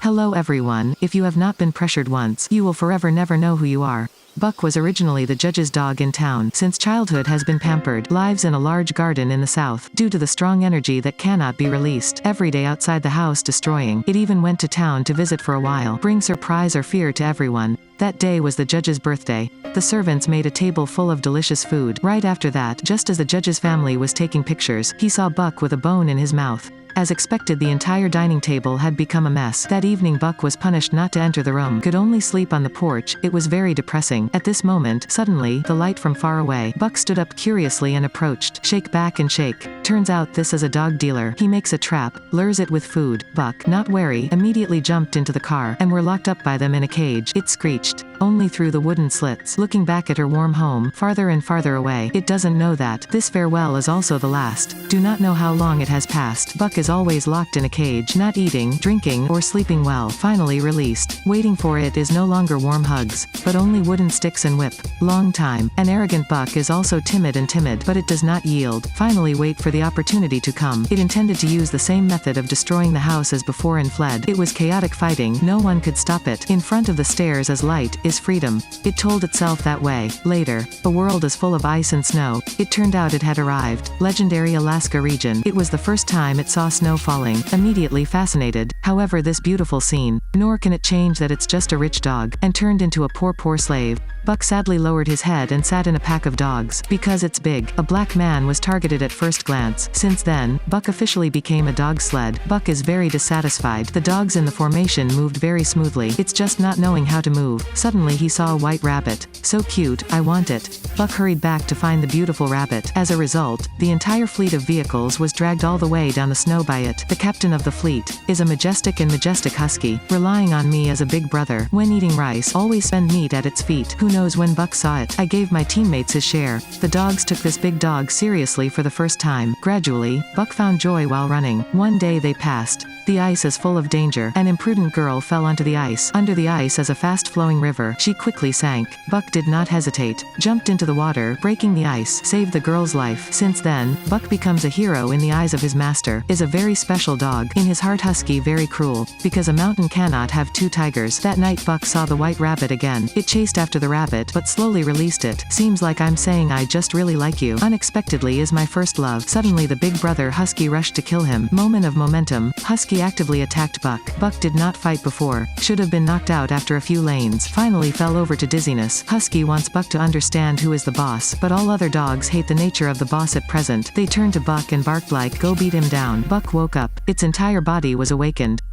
Hello everyone, if you have not been pressured once, you will forever never know who you are. Buck was originally the judge's dog in town. Since childhood has been pampered, lives in a large garden in the south, due to the strong energy that cannot be released. Every day outside the house destroying. It even went to town to visit for a while, bring surprise or fear to everyone. That day was the judge's birthday. The servants made a table full of delicious food. Right after that, just as the judge's family was taking pictures, he saw Buck with a bone in his mouth. As expected, the entire dining table had become a mess. That evening Buck was punished not to enter the room, could only sleep on the porch. It was very depressing. At this moment, suddenly, the light from far away. Buck stood up curiously and approached. Shake back and shake. Turns out this is a dog dealer. He makes a trap, lures it with food. Buck, not wary, immediately jumped into the car, and were locked up by them in a cage. It screeched. Only through the wooden slits, looking back at her warm home, farther and farther away. It doesn't know that this farewell is also the last. Do not know how long it has passed. Buck is always locked in a cage, not eating, drinking, or sleeping well. Finally released. Waiting for it is no longer warm hugs, but only wooden sticks and whip. Long time. An arrogant Buck is also timid, but it does not yield. Finally wait for the opportunity to come. It intended to use the same method of destroying the house as before and fled. It was chaotic fighting. No one could stop it. In front of the stairs as light is freedom. It told itself that way. Later, a world is full of ice and snow. It turned out it had arrived. Legendary Alaska region. It was the first time it saw snow falling. Immediately fascinated. However, this beautiful scene, nor can it change that it's just a rich dog, and turned into a poor slave. Buck sadly lowered his head and sat in a pack of dogs. Because it's big, a black man was targeted at first glance. Since then, Buck officially became a dog sled. Buck is very dissatisfied. The dogs in the formation moved very smoothly. It's just not knowing how to move. Suddenly he saw a white rabbit. So cute, I want it. Buck hurried back to find the beautiful rabbit. As a result, the entire fleet of vehicles was dragged all the way down the snow by it. The captain of the fleet is a majestic husky, relying on me as a big brother. When eating rice, always spend meat at its feet. Who knows when Buck saw it? I gave my teammates his share. The dogs took this big dog seriously for the first time. Gradually, Buck found joy while running. One day they passed. The ice is full of danger. An imprudent girl fell onto the ice. Under the ice is a fast-flowing river. She quickly sank. Buck did not hesitate. Jumped into the water, breaking the ice, saved the girl's life. Since then, Buck becomes a hero in the eyes of his master. Is a very special dog. In his heart husky, very cruel. Because a mountain cannot have two tigers. That night Buck saw the white rabbit again. It chased after the rabbit, but slowly released it. Seems like I'm saying I just really like you. Unexpectedly is my first love. Suddenly the big brother husky rushed to kill him. Moment of momentum. Husky actively attacked Buck. Buck did not fight before. Should have been knocked out after a few lanes. Finally fell over to dizziness. Husky wants Buck to understand who is the boss, but all other dogs hate the nature of the boss at present. They turned to Buck and barked like, "Go beat him down." Buck woke up. Its entire body was awakened.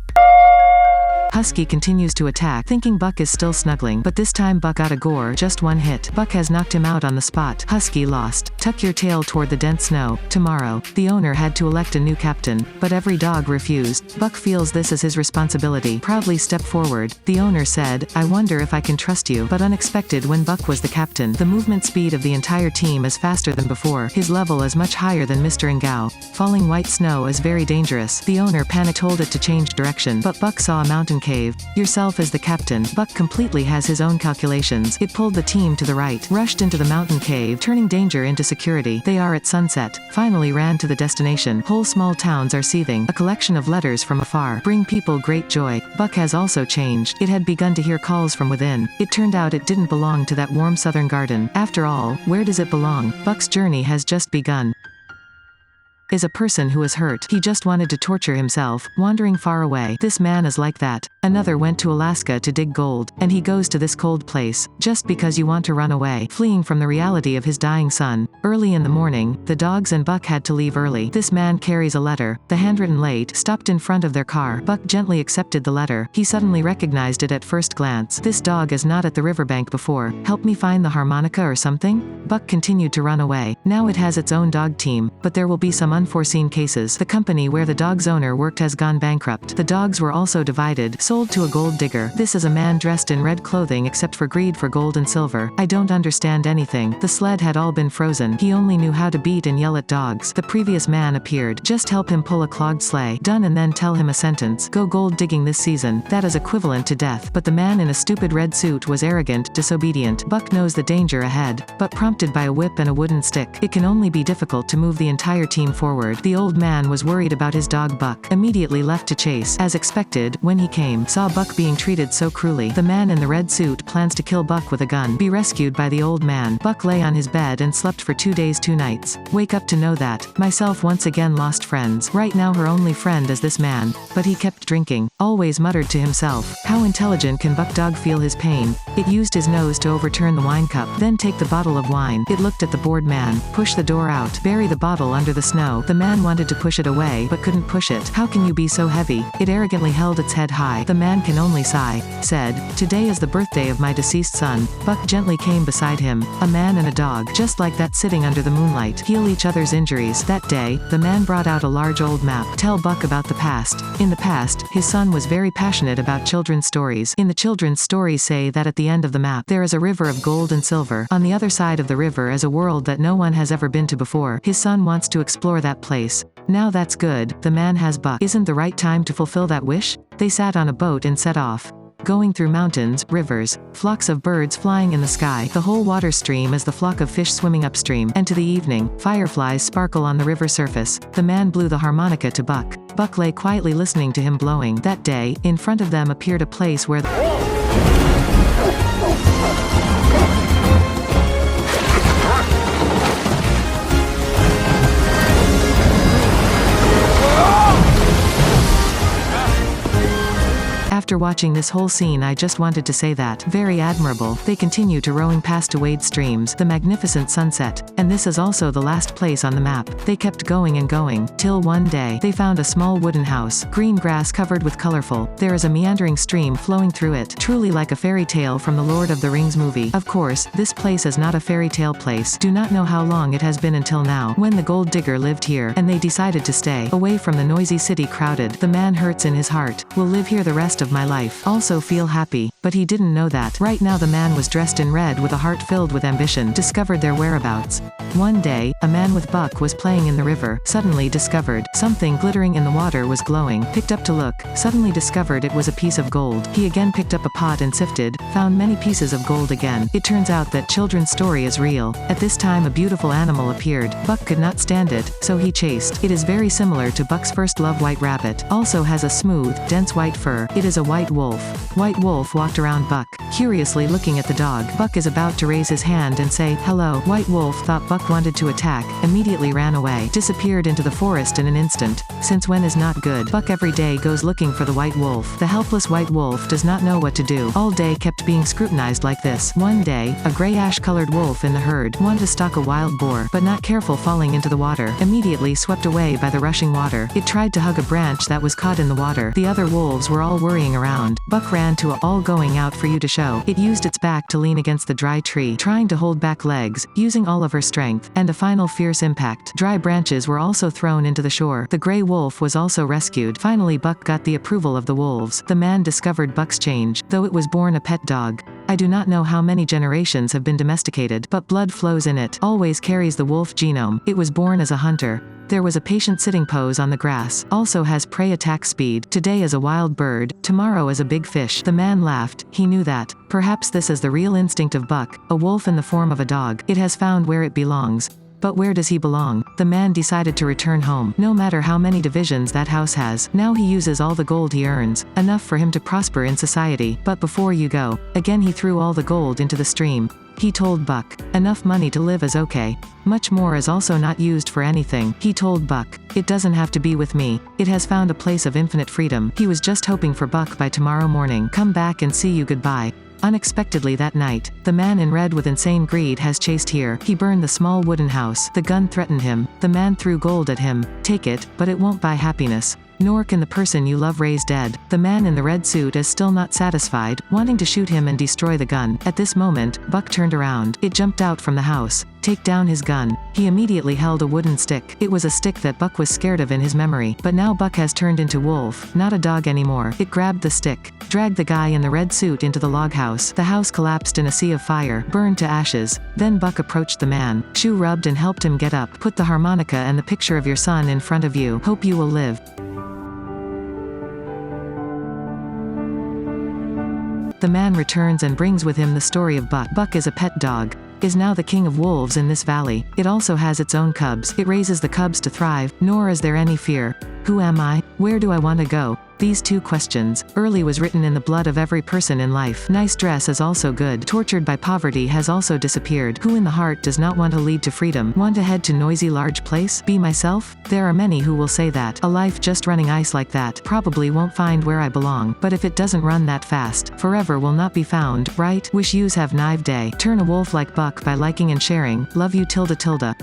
Husky continues to attack, thinking Buck is still snuggling, but this time Buck got a gore, just one hit. Buck has knocked him out on the spot. Husky lost. Tuck your tail toward the dense snow. Tomorrow, the owner had to elect a new captain, but every dog refused. Buck feels this is his responsibility. Proudly stepped forward. The owner said, "I wonder if I can trust you," but unexpected when Buck was the captain. The movement speed of the entire team is faster than before. His level is much higher than Mr. Ngao. Falling white snow is very dangerous. The owner panicked, told it to change direction, but Buck saw a mountain cave. Yourself as the captain. Buck completely has his own calculations. It pulled the team to the right, rushed into the mountain cave, turning danger into security. They are at sunset. Finally ran to the destination. Whole small towns are seething. A collection of letters from afar bring people great joy. Buck has also changed. It had begun to hear calls from within. It turned out it didn't belong to that warm southern garden. After all, where does it belong? Buck's journey has just begun. Is a person who is hurt. He just wanted to torture himself, wandering far away. This man is like that. Another went to Alaska to dig gold, and he goes to this cold place, just because you want to run away, fleeing from the reality of his dying son. Early in the morning, the dogs and Buck had to leave early. This man carries a letter. The handwritten late stopped in front of their car. Buck gently accepted the letter. He suddenly recognized it at first glance. This dog is not at the riverbank before. Help me find the harmonica or something? Buck continued to run away. Now it has its own dog team, but there will be some unforeseen cases. The company where the dog's owner worked has gone bankrupt. The dogs were also divided, sold to a gold digger. This is a man dressed in red clothing except for greed for gold and silver. I don't understand anything. The sled had all been frozen. He only knew how to beat and yell at dogs. The previous man appeared. Just help him pull a clogged sleigh. Done, and then tell him a sentence. Go gold digging this season. That is equivalent to death. But the man in a stupid red suit was arrogant, disobedient. Buck knows the danger ahead, but prompted by a whip and a wooden stick, it can only be difficult to move the entire team forward. forward. The old man was worried about his dog Buck, immediately left to chase. As expected, when he came, saw Buck being treated so cruelly. The man in the red suit plans to kill Buck with a gun. Be rescued by the old man. Buck lay on his bed and slept for 2 days 2 nights. Wake up to know that, myself once again lost friends. Right now her only friend is this man. But he kept drinking. Always muttered to himself, how intelligent can Buck dog feel his pain? It used his nose to overturn the wine cup, then take the bottle of wine. It looked at the bored man, push the door out, bury the bottle under the snow. The man wanted to push it away, but couldn't push it. How can you be so heavy? It arrogantly held its head high. The man can only sigh. Said, today is the birthday of my deceased son. Buck gently came beside him. A man and a dog, just like that sitting under the moonlight, heal each other's injuries. That day, the man brought out a large old map. Tell Buck about the past. In the past, his son was very passionate about children's stories. In the children's stories say that at the end of the map, there is a river of gold and silver. On the other side of the river is a world that no one has ever been to before. His son wants to explore that place. Now that's good, the man has Buck. Isn't the right time to fulfill that wish? They sat on a boat and set off. Going through mountains, rivers, flocks of birds flying in the sky. The whole water stream is the flock of fish swimming upstream. And to the evening, fireflies sparkle on the river surface. The man blew the harmonica to Buck. Buck lay quietly listening to him blowing. That day, in front of them appeared a place where After watching this whole scene, I just wanted to say that, very admirable. They continue to rowing past wade streams, the magnificent sunset, and this is also the last place on the map. They kept going and going, till one day, they found a small wooden house, green grass covered with colorful. There is a meandering stream flowing through it, truly like a fairy tale from the Lord of the Rings movie. Of course, this place is not a fairy tale place. Do not know how long it has been until now, when the gold digger lived here, and they decided to stay, away from the noisy city crowded. The man hurts in his heart, will live here the rest of my life. Also feel happy, but he didn't know that. Right now the man was dressed in red with a heart filled with ambition. Discovered their whereabouts. One day, a man with Buck was playing in the river, suddenly discovered something glittering in the water was glowing, picked up to look, suddenly discovered it was a piece of gold. He again picked up a pot and sifted, found many pieces of gold again. It turns out that children's story is real. At this time a beautiful animal appeared. Buck could not stand it, so he chased. It is very similar to Buck's first love. White rabbit also has a smooth, dense white fur. It is a white wolf. White wolf walked around Buck, curiously looking at the dog. Buck is about to raise his hand and say, hello. White wolf thought Buck wanted to attack, immediately ran away, disappeared into the forest in an instant. Since when is not good. Buck every day goes looking for the white wolf. The helpless white wolf does not know what to do. All day kept being scrutinized like this. One day, a gray ash-colored wolf in the herd wanted to stalk a wild boar, but not careful falling into the water, immediately swept away by the rushing water. It tried to hug a branch that was caught in the water. The other wolves were all worrying around. Buck ran to a all going out for you to show. It used its back to lean against the dry tree, trying to hold back legs, using all of her strength, and a final fierce impact. Dry branches were also thrown into the shore. The gray wolf was also rescued. Finally Buck got the approval of the wolves. The man discovered Buck's change, though it was born a pet dog. I do not know how many generations have been domesticated, but blood flows in it. Always carries the wolf genome. It was born as a hunter. There was a patient sitting pose on the grass. Also has prey attack speed. Today is a wild bird, tomorrow is a big fish. The man laughed. He knew that. Perhaps this is the real instinct of Buck, a wolf in the form of a dog. It has found where it belongs. But where does he belong? The man decided to return home. No matter how many divisions that house has, now he uses all the gold he earns, enough for him to prosper in society. But before you go, again he threw all the gold into the stream. He told Buck, enough money to live is okay. Much more is also not used for anything. He told Buck, it doesn't have to be with me. It has found a place of infinite freedom. He was just hoping for Buck by tomorrow morning. Come back and see you goodbye. Unexpectedly that night, the man in red with insane greed has chased here. He burned the small wooden house. The gun threatened him. The man threw gold at him. Take it, but it won't buy happiness. Nor can the person you love raise dead. The man in the red suit is still not satisfied, wanting to shoot him and destroy the gun. At this moment, Buck turned around. It jumped out from the house. Take down his gun. He immediately held a wooden stick. It was a stick that Buck was scared of in his memory. But now Buck has turned into wolf, not a dog anymore. It grabbed the stick, dragged the guy in the red suit into the log house. The house collapsed in a sea of fire, burned to ashes. Then Buck approached the man. Shoe rubbed and helped him get up. Put the harmonica and the picture of your son in front of you. Hope you will live. The man returns and brings with him the story of Buck. Buck is a pet dog. is now the king of wolves in this valley. It also has its own cubs. It raises the cubs to thrive, nor is there any fear. Who am I? Where do I want to go? These two questions. Early was written in the blood of every person in life. Nice dress is also good. Tortured by poverty has also disappeared. Who in the heart does not want to lead to freedom? Want to head to noisy large place? Be myself? There are many who will say that. A life just running ice like that probably won't find where I belong. But if it doesn't run that fast, forever will not be found, right? Wish yous have nice day. Turn a wolf like Buck by liking and sharing. Love you tilde tilde.